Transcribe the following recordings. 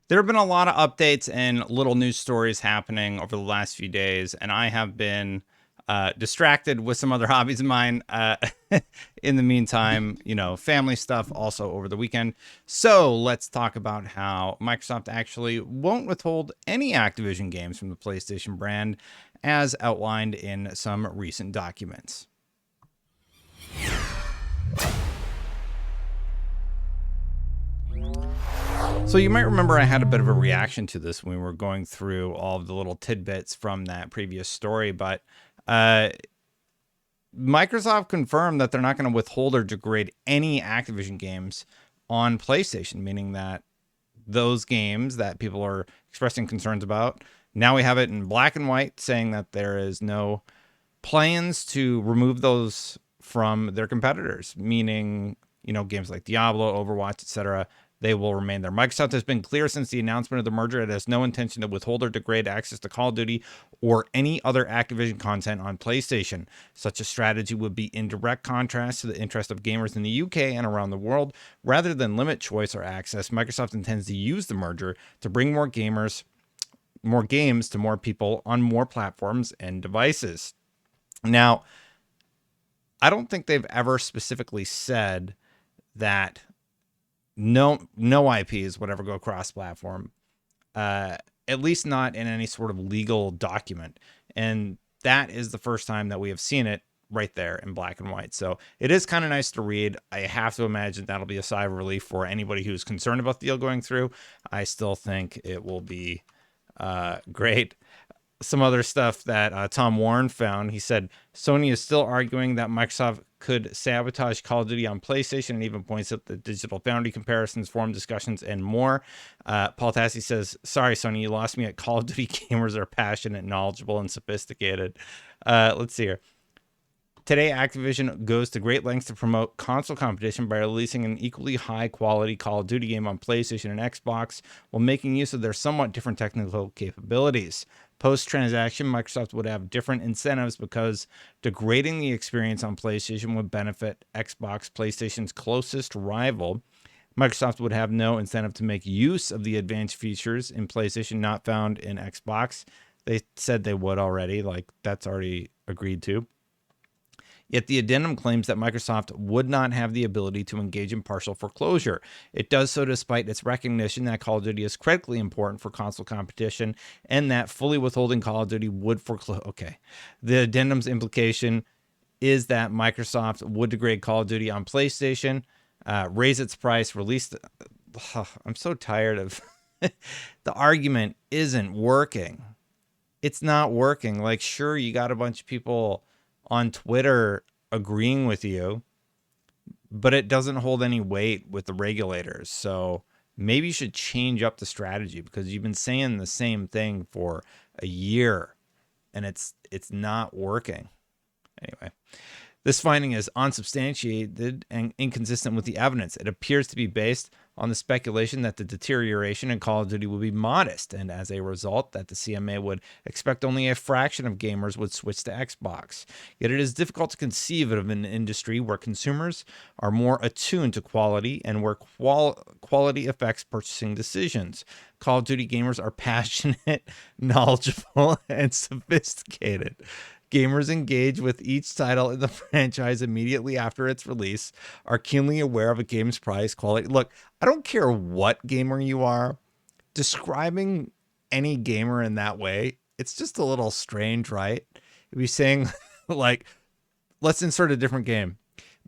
There have been a lot of updates and little news stories happening over the last few days, and I have been distracted with some other hobbies of mine. In the meantime, family stuff also over the weekend. So let's talk about how Microsoft actually won't withhold any Activision games from the PlayStation brand, as outlined in some recent documents. So you might remember I had a bit of a reaction to this when we were going through all of the little tidbits from that previous story, but Microsoft confirmed that they're not going to withhold or degrade any Activision games on PlayStation, meaning that those games that people are expressing concerns about, now we have it in black and white saying that there is no plans to remove those from their competitors, meaning, games like Diablo, Overwatch, etc., they will remain there. Microsoft has been clear since the announcement of the merger. It has no intention to withhold or degrade access to Call of Duty or any other Activision content on PlayStation. Such a strategy would be in direct contrast to the interest of gamers in the UK and around the world. Rather than limit choice or access, Microsoft intends to use the merger to bring more games to more people on more platforms and devices. Now, I don't think they've ever specifically said that no IPs would ever go cross-platform, at least not in any sort of legal document. And that is the first time that we have seen it right there in black and white. So it is kind of nice to read. I have to imagine that'll be a sigh of relief for anybody who's concerned about the deal going through. I still think it will be great. Some other stuff that Tom Warren found. He said Sony is still arguing that Microsoft could sabotage Call of Duty on PlayStation, and even points out the Digital Foundry comparisons, forum discussions, and more. Paul Tassi says, sorry, Sony, you lost me at Call of Duty. Gamers are passionate, knowledgeable, and sophisticated. Let's see here. Today, Activision goes to great lengths to promote console competition by releasing an equally high-quality Call of Duty game on PlayStation and Xbox while making use of their somewhat different technical capabilities. Post-transaction, Microsoft would have different incentives because degrading the experience on PlayStation would benefit Xbox, PlayStation's closest rival. Microsoft would have no incentive to make use of the advanced features in PlayStation not found in Xbox. They said they would already, like that's already agreed to. Yet the addendum claims that Microsoft would not have the ability to engage in partial foreclosure. It does so despite its recognition that Call of Duty is critically important for console competition and that fully withholding Call of Duty would foreclose. Okay. The addendum's implication is that Microsoft would degrade Call of Duty on PlayStation, raise its price, release the... I'm so tired of... The argument isn't working. It's not working. Like, sure, you got a bunch of people on Twitter agreeing with you, but it doesn't hold any weight with the regulators. So maybe you should change up the strategy, because you've been saying the same thing for a year and it's not working. Anyway, this finding is unsubstantiated and inconsistent with the evidence. It appears to be based on the speculation that the deterioration in Call of Duty will be modest, and as a result, that the CMA would expect only a fraction of gamers would switch to Xbox. Yet it is difficult to conceive of an industry where consumers are more attuned to quality and where quality affects purchasing decisions. Call of Duty gamers are passionate, knowledgeable, and sophisticated. Gamers engage with each title in the franchise immediately after its release, are keenly aware of a game's price, quality. Look, I don't care what gamer you are, describing any gamer in that way, it's just a little strange, right? If you're saying, like, let's insert a different game.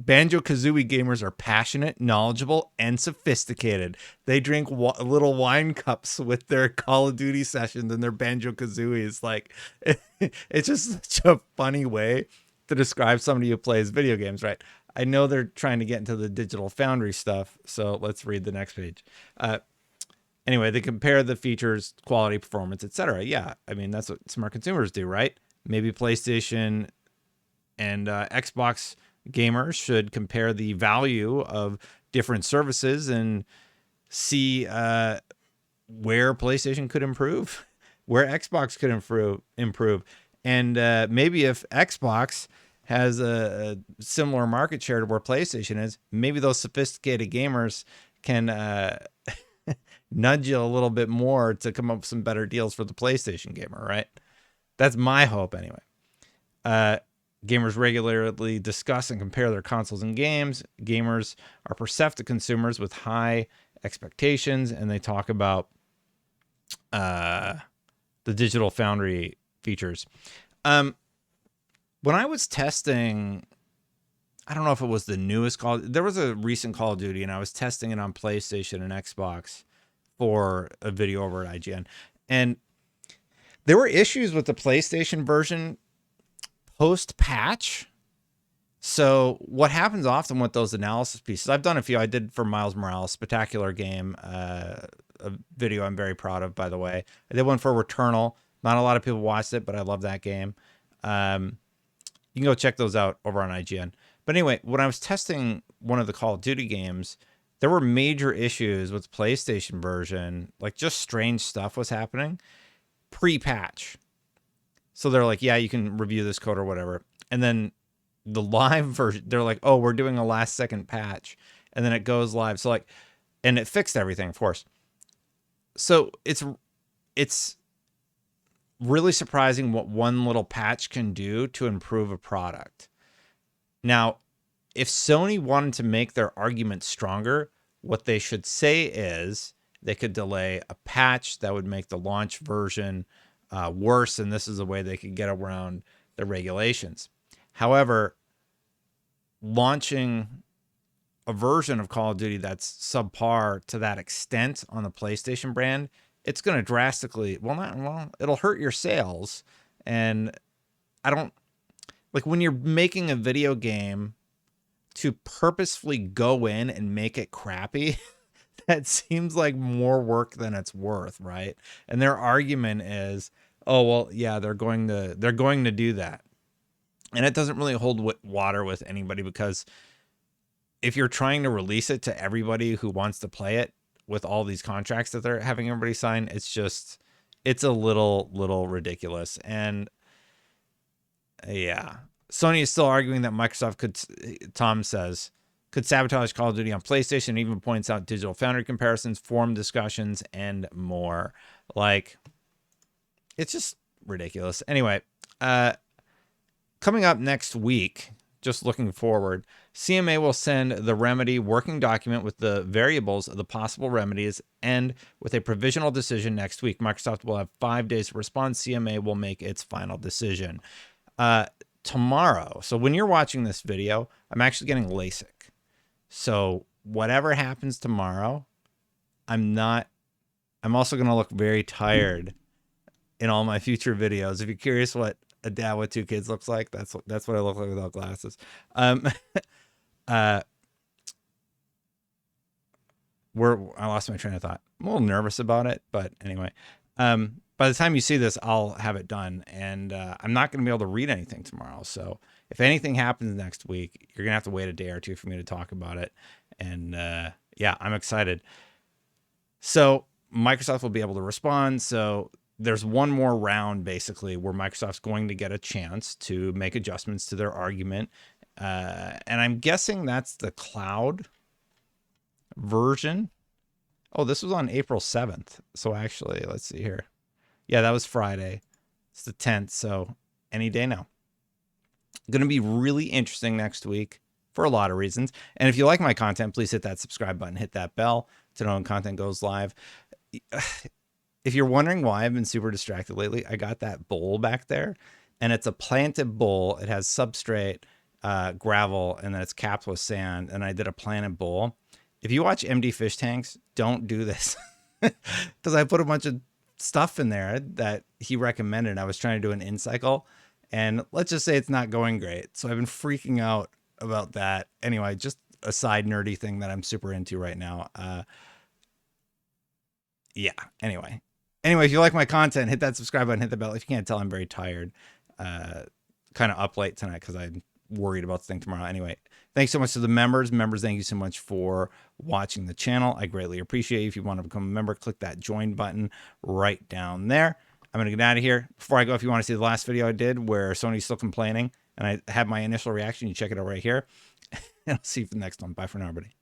Banjo-Kazooie gamers are passionate, knowledgeable, and sophisticated. They drink little wine cups with their Call of Duty sessions and their Banjo-Kazooies. Like, it's just such a funny way to describe somebody who plays video games, right? I know they're trying to get into the Digital Foundry stuff, so let's read the next page. Anyway, they compare the features, quality, performance, etc. Yeah, I mean, that's what smart consumers do, right? Maybe PlayStation and Xbox gamers should compare the value of different services and see where PlayStation could improve, where Xbox could improve. And maybe if Xbox has a similar market share to where PlayStation is, maybe those sophisticated gamers can nudge you a little bit more to come up with some better deals for the PlayStation gamer, right? That's my hope anyway. Gamers regularly discuss and compare their consoles and games. Gamers are perceptive consumers with high expectations, and they talk about the digital foundry features. When I was testing, I don't know if it was the newest there was a recent Call of Duty, and I was testing it on PlayStation and Xbox for a video over at IGN. And there were issues with the PlayStation version post-patch. So what happens often with those analysis pieces, I've done a few. I did for Miles Morales, spectacular game, a video I'm very proud of, by the way. I did one for Returnal. Not a lot of people watched it, but I love that game. You can go check those out over on IGN. But anyway, when I was testing one of the Call of Duty games, there were major issues with the PlayStation version. Like, just strange stuff was happening pre-patch. So they're like, yeah, you can review this code or whatever. And then the live version, they're like, oh, we're doing a last second patch. And then it goes live. So like, and it fixed everything, of course. So it's really surprising what one little patch can do to improve a product. Now, if Sony wanted to make their argument stronger, what they should say is they could delay a patch that would make the launch version worse, and this is a way they could get around the regulations. However, launching a version of Call of Duty that's subpar to that extent on the PlayStation brand, it's going to drastically, it'll hurt your sales. And I don't, like, when you're making a video game to purposefully go in and make it crappy, that seems like more work than it's worth, right? And their argument is, oh, well, yeah, they're going to do that. And it doesn't really hold water with anybody, because if you're trying to release it to everybody who wants to play it with all these contracts that they're having everybody sign, it's a little ridiculous. And yeah, Sony is still arguing that Microsoft Tom says, could sabotage Call of Duty on PlayStation, and even points out digital foundry comparisons, forum discussions, and more. Like, it's just ridiculous. Anyway, coming up next week, just looking forward, CMA will send the remedy working document with the variables of the possible remedies, and with a provisional decision next week. Microsoft will have 5 days to respond. CMA will make its final decision tomorrow. So when you're watching this video, I'm actually getting LASIK. So whatever happens tomorrow, I'm also going to look very tired in all my future videos. If you're curious what a dad with 2 kids looks like, that's what I look like without glasses. I lost my train of thought. I'm a little nervous about it, but anyway, by the time you see this, I'll have it done, and I'm not going to be able to read anything tomorrow. So if anything happens next week, you're going to have to wait a day or two for me to talk about it. And yeah, I'm excited. So Microsoft will be able to respond. So there's one more round, basically, where Microsoft's going to get a chance to make adjustments to their argument. And I'm guessing that's the cloud version. Oh, this was on April 7th. So actually, let's see here. Yeah, that was Friday. It's the 10th. So any day now. Going to be really interesting next week for a lot of reasons. And if you like my content, please hit that subscribe button, hit that bell to know when content goes live. If you're wondering why I've been super distracted lately, I got that bowl back there, and it's a planted bowl. It has substrate, gravel, and then it's capped with sand, and I did a planted bowl. If you watch MD Fish Tanks, don't do this, because I put a bunch of stuff in there that he recommended. I was trying to do an in-cycle, and let's just say it's not going great. So I've been freaking out about that. Anyway, just a side nerdy thing that I'm super into right now. Yeah, anyway, if you like my content, hit that subscribe button, hit the bell. If you can't tell, I'm very tired. Kind of up late tonight because I'm worried about the thing tomorrow. Anyway, thanks so much to the members. Members, thank you so much for watching the channel. I greatly appreciate it. If you want to become a member, click that join button right down there. I'm going to get out of here. Before I go, if you want to see the last video I did where Sony's still complaining and I had my initial reaction, you check it out right here. And I'll see you for the next one. Bye for now, everybody.